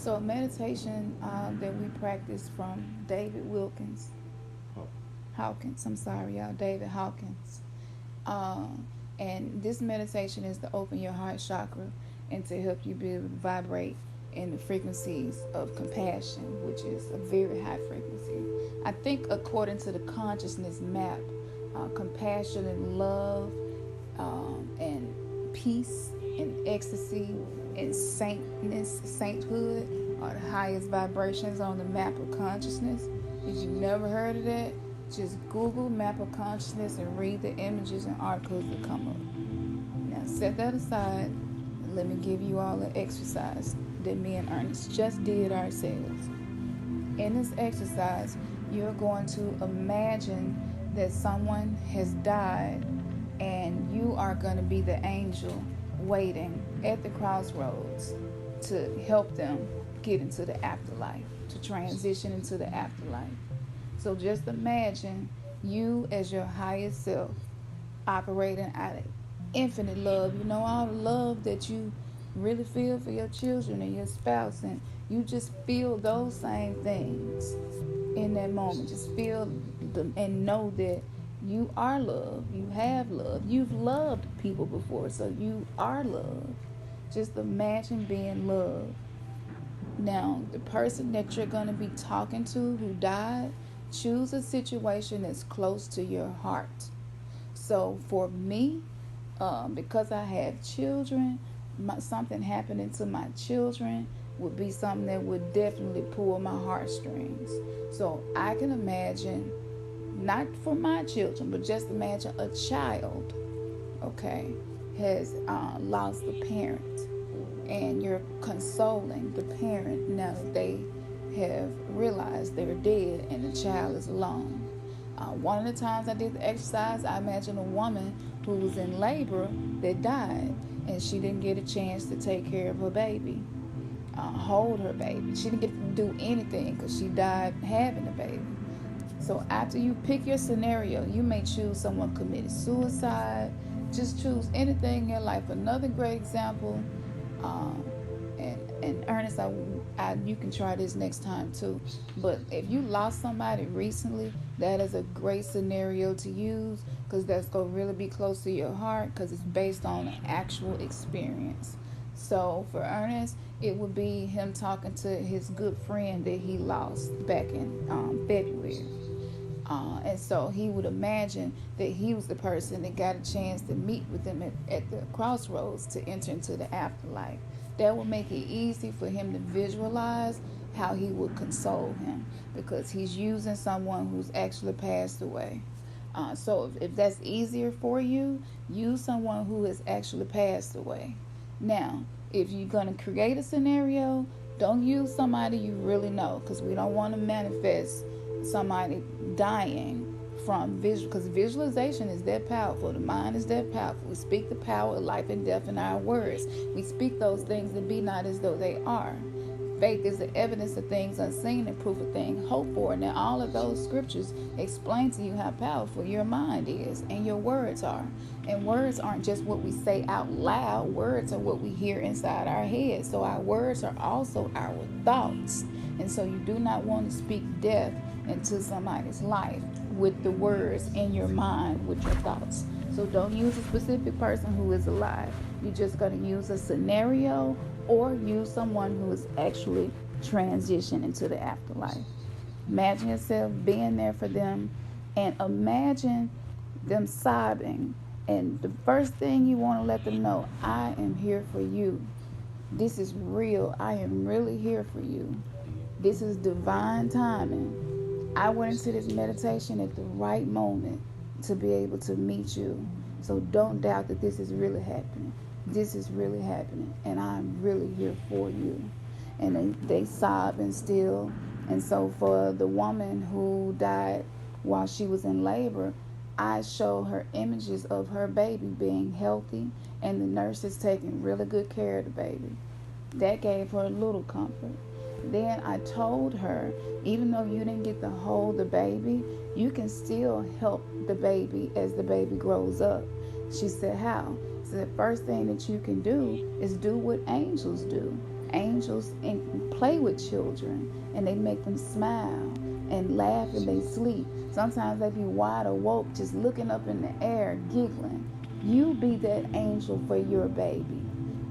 So meditation that we practice from David Hawkins. I'm sorry, y'all. David Hawkins. And this meditation is to open your heart chakra and to help you be able to vibrate in the frequencies of compassion, which is a very high frequency. I think according to the consciousness map, compassion and love and peace and ecstasy and sainthood are the highest vibrations on the map of consciousness. If you've never heard of that, just Google map of consciousness and read the images and articles that come up. Now set that aside and let me give you all an exercise that me and Ernest just did ourselves. In this exercise, you're going to imagine that someone has died and you are going to be the angel waiting at the crossroads to help them get into the afterlife, to transition into the afterlife. So just imagine you as your highest self operating out of infinite love. You know, all the love that you really feel for your children and your spouse, and you just feel those same things in that moment. Just feel them and know that you are love. You have love. You've loved people before, so you are love. Just imagine being love. Now, the person that you're going to be talking to who died, choose a situation that's close to your heart. So for me, because I have children, something happening to my children would be something that would definitely pull my heartstrings. So I can imagine, not for my children, but just imagine a child, okay, has lost a parent, and you're consoling the parent now that they have realized they're dead and the child is alone. One of the times I did the exercise, I imagined a woman who was in labor that died, and she didn't get a chance to take care of her baby, hold her baby. She didn't get to do anything because she died having a baby. So after you pick your scenario, you may choose someone committed suicide. Just choose anything in your life. Another great example, and Ernest, you can try this next time too. But if you lost somebody recently, that is a great scenario to use, because that's going to really be close to your heart, because it's based on an actual experience. So for Ernest, it would be him talking to his good friend that he lost back in February. And so he would imagine that he was the person that got a chance to meet with them at the crossroads to enter into the afterlife. That would make it easy for him to visualize how he would console him, because he's using someone who's actually passed away. So if that's easier for you, use someone who has actually passed away. Now, if you're going to create a scenario, don't use somebody you really know, because we don't want to manifest somebody dying from visual, because visualization is that powerful. The mind is that powerful. We speak the power of life and death in our words. We speak those things that be not as though they are. Faith is the evidence of things unseen and proof of things hoped for. Now, all of those scriptures explain to you how powerful your mind is and your words are. And words aren't just what we say out loud. Words are what we hear inside our heads. So our words are also our thoughts. And so you do not want to speak death into somebody's life with the words in your mind, with your thoughts. So don't use a specific person who is alive. You're just going to use a scenario, or use someone who is actually transitioned into the afterlife. Imagine yourself being there for them, and imagine them sobbing. And the first thing you want to let them know, I am here for you. This is real. I am really here for you. This is divine timing. I went into this meditation at the right moment to be able to meet you. So don't doubt that this is really happening. This is really happening, and I'm really here for you. And they sobbing still. And so for the woman who died while she was in labor, I showed her images of her baby being healthy and the nurses taking really good care of the baby. That gave her a little comfort. Then I told her, even though you didn't get to hold the baby, you can still help the baby as the baby grows up. She said, how? So the first thing that you can do is do what angels do. angels play with children, and they make them smile and laugh and they sleep. Sometimes they be wide awoke, just looking up in the air, giggling. You be that angel for your baby.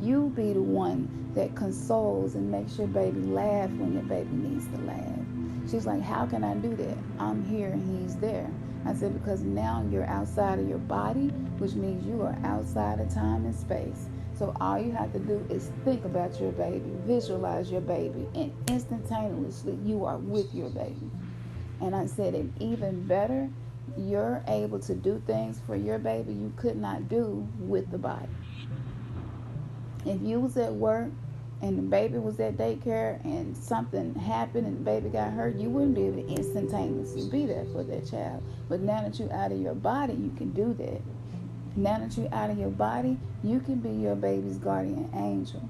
You be the one that consoles and makes your baby laugh when your baby needs to laugh. She's like, how can I do that? I'm here and he's there. I said, because now you're outside of your body, which means you are outside of time and space. So all you have to do is think about your baby, visualize your baby, and instantaneously you are with your baby. And I said, and even better, you're able to do things for your baby you could not do with the body. If you was at work and the baby was at daycare and something happened and the baby got hurt, you wouldn't be able to instantaneously be there for that child. But now that you're out of your body, you can do that. Now that you're out of your body, you can be your baby's guardian angel.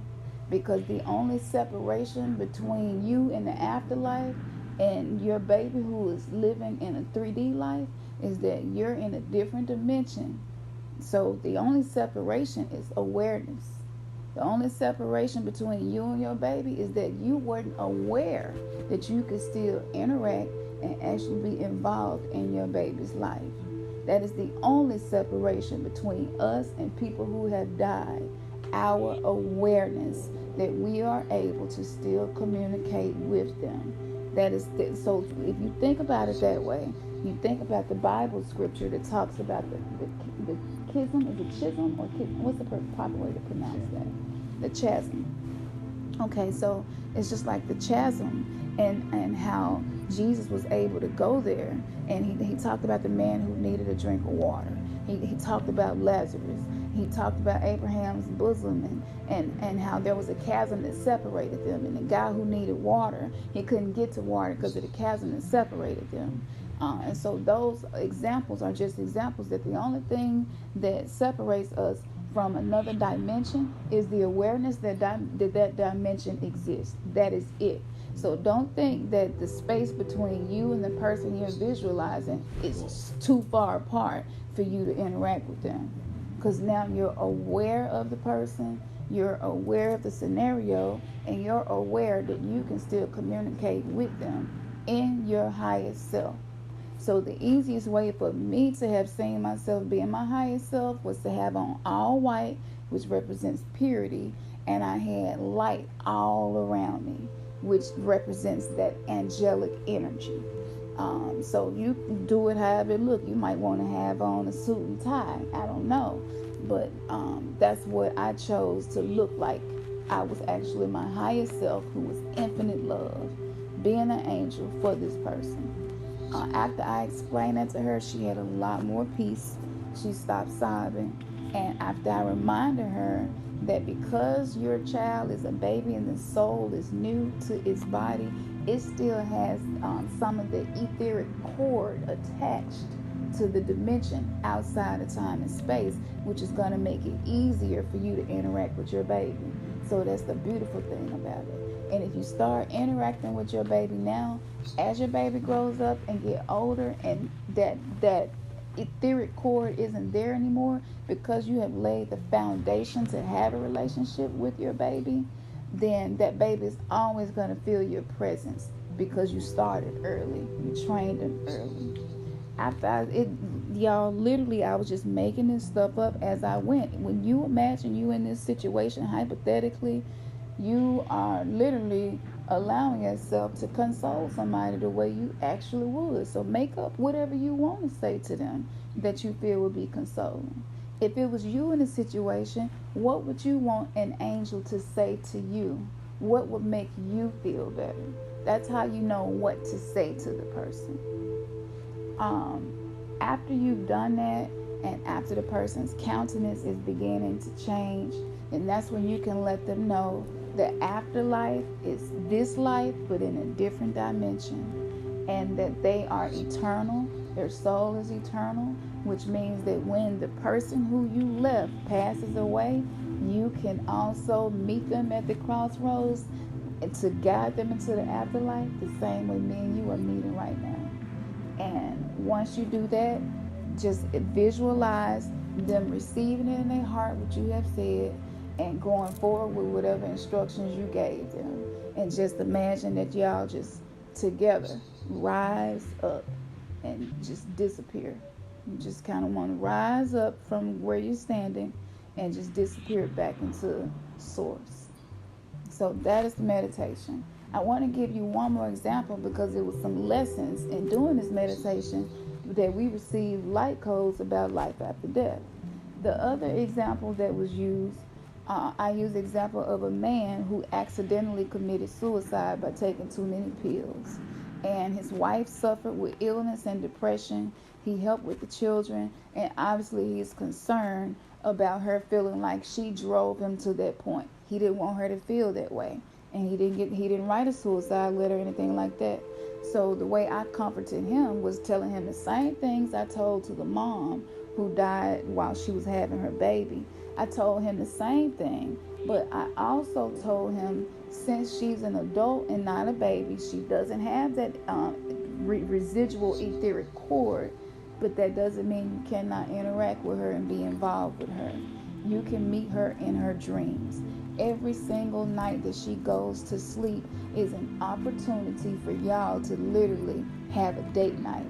Because the only separation between you in the afterlife and your baby who is living in a 3D life is that you're in a different dimension. So the only separation is awareness. The only separation between you and your baby is that you weren't aware that you could still interact and actually be involved in your baby's life. That is the only separation between us and people who have died. Our awareness that we are able to still communicate with them. That is so. If you think about it that way, you think about the Bible scripture that talks about the chasm. Is it chism or what's the proper way to pronounce that? The chasm. Okay, so it's just like the chasm, and how Jesus was able to go there, and he talked about the man who needed a drink of water. He talked about Lazarus. He talked about Abraham's bosom and how there was a chasm that separated them. And the guy who needed water, he couldn't get to water because of the chasm that separated them. And so those examples are just examples that the only thing that separates us from another dimension is the awareness that that dimension exists. That is it. So don't think that the space between you and the person you're visualizing is too far apart for you to interact with them. Because now you're aware of the person, you're aware of the scenario, and you're aware that you can still communicate with them in your highest self. So the easiest way for me to have seen myself being my highest self was to have on all white, which represents purity, and I had light all around me, which represents that angelic energy. So you do it however it look. You might want to have on a suit and tie. I don't know. But that's what I chose to look like. I was actually my highest self who was infinite love, being an angel for this person. After I explained that to her, she had a lot more peace. She stopped sobbing. And after I reminded her that because your child is a baby and the soul is new to its body, it still has some of the etheric cord attached to the dimension outside of time and space, which is going to make it easier for you to interact with your baby. So that's the beautiful thing about it. And if you start interacting with your baby now, as your baby grows up and get older, and that etheric cord isn't there anymore because you have laid the foundation to have a relationship with your baby, then that baby is always going to feel your presence because you started early. You trained them early. Y'all, literally, I was just making this stuff up as I went. When you imagine you in this situation, hypothetically, you are literally allowing yourself to console somebody the way you actually would. So make up whatever you want to say to them that you feel would be consoling. If it was you in a situation, what would you want an angel to say to you? What would make you feel better? That's how you know what to say to the person. After you've done that, and after the person's countenance is beginning to change, and that's when you can let them know the afterlife is this life but in a different dimension, and that they are eternal. Their soul is eternal, which means that when the person who you left passes away, you can also meet them at the crossroads and to guide them into the afterlife the same way me and you are meeting right now. And once you do that, just visualize them receiving it in their heart what you have said, and going forward with whatever instructions you gave them. And just imagine that y'all just together rise up and just disappear. You just kind of want to rise up from where you're standing and just disappear back into source. So that is the meditation. I want to give you one more example because it was some lessons in doing this meditation that we received light codes about life after death. The other example that was used, I used the example of a man who accidentally committed suicide by taking too many pills. And his wife suffered with illness and depression. He helped with the children, and obviously he's concerned about her feeling like she drove him to that point. He didn't want her to feel that way, and he didn't write a suicide letter or anything like that. So the way I comforted him was telling him the same things I told to the mom who died while she was having her baby. I told him the same thing, but I also told him, since she's an adult and not a baby, she doesn't have that residual etheric cord, but that doesn't mean you cannot interact with her and be involved with her. You can meet her in her dreams. Every single night that she goes to sleep is an opportunity for y'all to literally have a date night,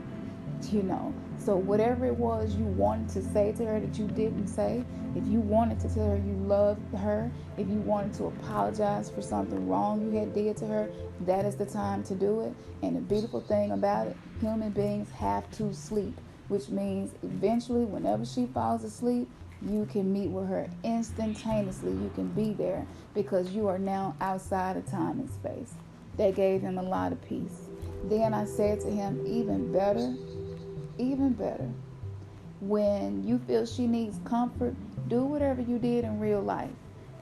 So whatever it was you wanted to say to her that you didn't say, if you wanted to tell her you loved her, if you wanted to apologize for something wrong you had did to her, that is the time to do it. And the beautiful thing about it, human beings have to sleep, which means eventually whenever she falls asleep, you can meet with her instantaneously. You can be there because you are now outside of time and space. That gave him a lot of peace. Then I said to him, even better, when you feel she needs comfort, do whatever you did in real life.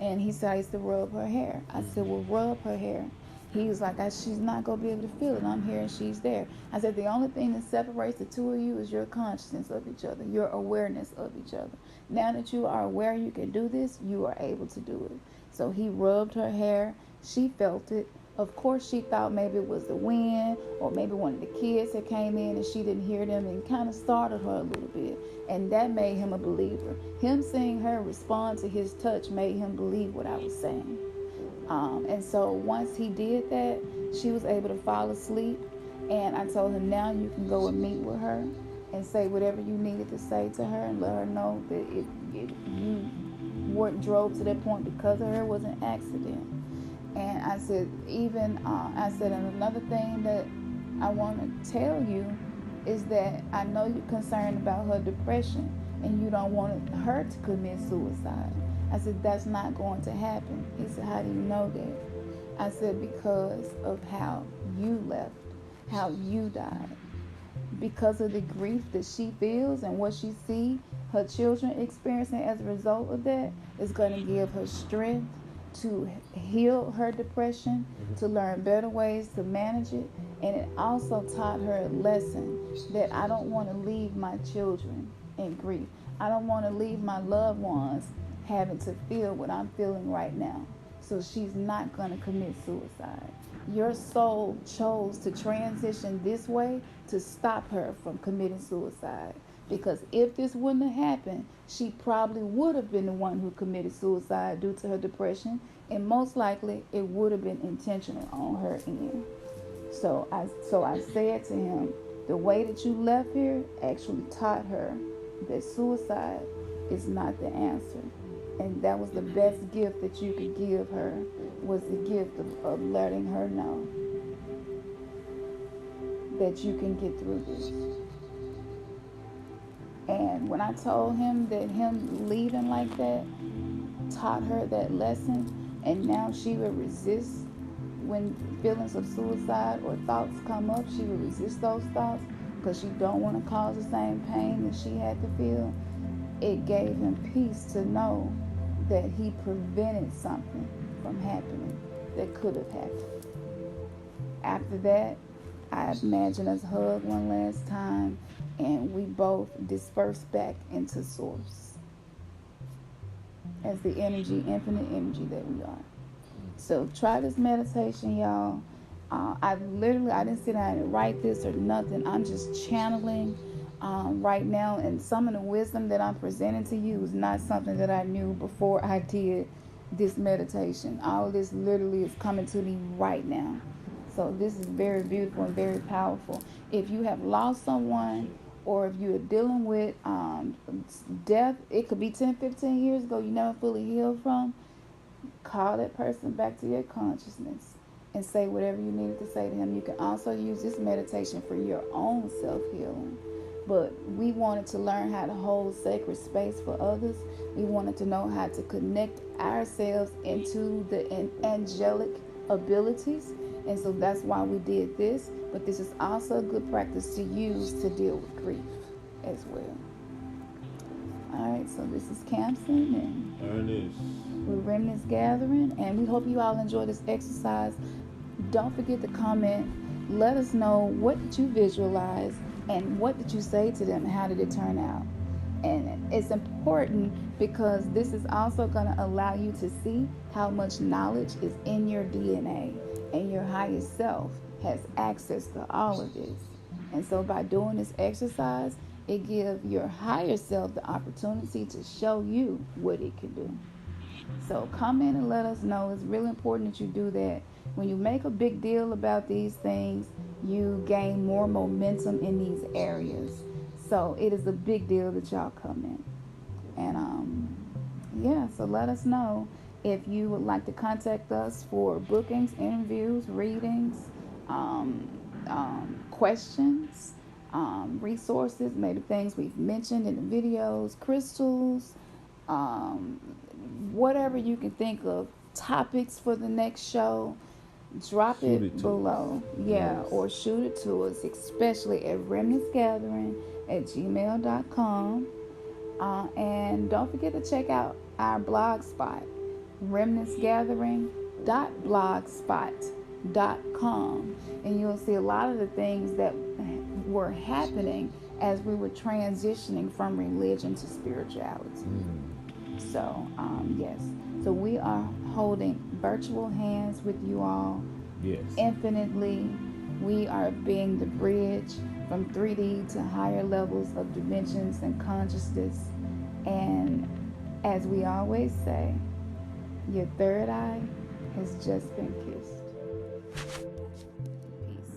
And he said I used to rub her hair. I said, well, rub her hair. He was like, she's not going to be able to feel it. I'm here and she's there. I said, the only thing that separates the two of you is your consciousness of each other, your awareness of each other. Now that you are aware you can do this, you are able to do it. So he rubbed her hair. She felt it. Of course, she thought maybe it was the wind or maybe one of the kids that came in and she didn't hear them, and kind of startled her a little bit. And that made him a believer. Him seeing her respond to his touch made him believe what I was saying. And so once he did that, she was able to fall asleep. And I told him, now you can go and meet with her and say whatever you needed to say to her and let her know that you weren't drove to that point because of her was an accident. And I said, and another thing that I want to tell you is that I know you're concerned about her depression and you don't want her to commit suicide. I said, that's not going to happen. He said, how do you know that? I said, because of how you left, how you died. Because of the grief that she feels and what she sees her children experiencing as a result of that, is going to give her strength to heal her depression, to learn better ways to manage it. And it also taught her a lesson that I don't want to leave my children in grief. I don't want to leave my loved ones having to feel what I'm feeling right now. So she's not going to commit suicide. Your soul chose to transition this way to stop her from committing suicide. Because if this wouldn't have happened, she probably would have been the one who committed suicide due to her depression. And most likely it would have been intentional on her end. So I said to him, the way that you left here actually taught her that suicide is not the answer. And that was the best gift that you could give her, was the gift of letting her know that you can get through this. And when I told him that him leaving like that taught her that lesson, and now she would resist when feelings of suicide or thoughts come up, she would resist those thoughts because she don't want to cause the same pain that she had to feel. It gave him peace to know that he prevented something from happening that could have happened. After that, I imagine us hug one last time and we both disperse back into source as the energy, infinite energy that we are. So try this meditation, y'all. I didn't sit down and write this or nothing. I'm just channeling right now, and some of the wisdom that I'm presenting to you is not something that I knew before I did this meditation. All this literally is coming to me right now. So this is very beautiful and very powerful. If you have lost someone, or if you're dealing with death, it could be 10, 15 years ago, you never fully healed from, call that person back to your consciousness and say whatever you needed to say to him. You can also use this meditation for your own self-healing. But we wanted to learn how to hold sacred space for others. We wanted to know how to connect ourselves into the angelic abilities. And so that's why we did this. But this is also a good practice to use to deal with grief as well. All right, so this is Campson and Ernest. We're Remnants Gathering, and we hope you all enjoy this exercise. Don't forget to comment. Let us know, what did you visualize and what did you say to them? How did it turn out? And it's important because this is also going to allow you to see how much knowledge is in your DNA, and your higher self has access to all of this. And so by doing this exercise, it gives your higher self the opportunity to show you what it can do. So comment and let us know. It's really important that you do that. When you make a big deal about these things, you gain more momentum in these areas. So it is a big deal that y'all comment. And yeah, so let us know if you would like to contact us for bookings, interviews, readings, questions, resources, maybe things we've mentioned in the videos, crystals, um, whatever you can think of, topics for the next show. Drop it below. Yeah, yes. or shoot it to us, especially at remnantsgathering@gmail.com. And don't forget to check out our blog spot, remnantsgathering.blogspot.com. And you'll see a lot of the things that were happening as we were transitioning from religion to spirituality. So, yes. So we are holding virtual hands with you all. Yes. Infinitely. We are being the bridge from 3D to higher levels of dimensions and consciousness. And as we always say, your third eye has just been kissed. Peace.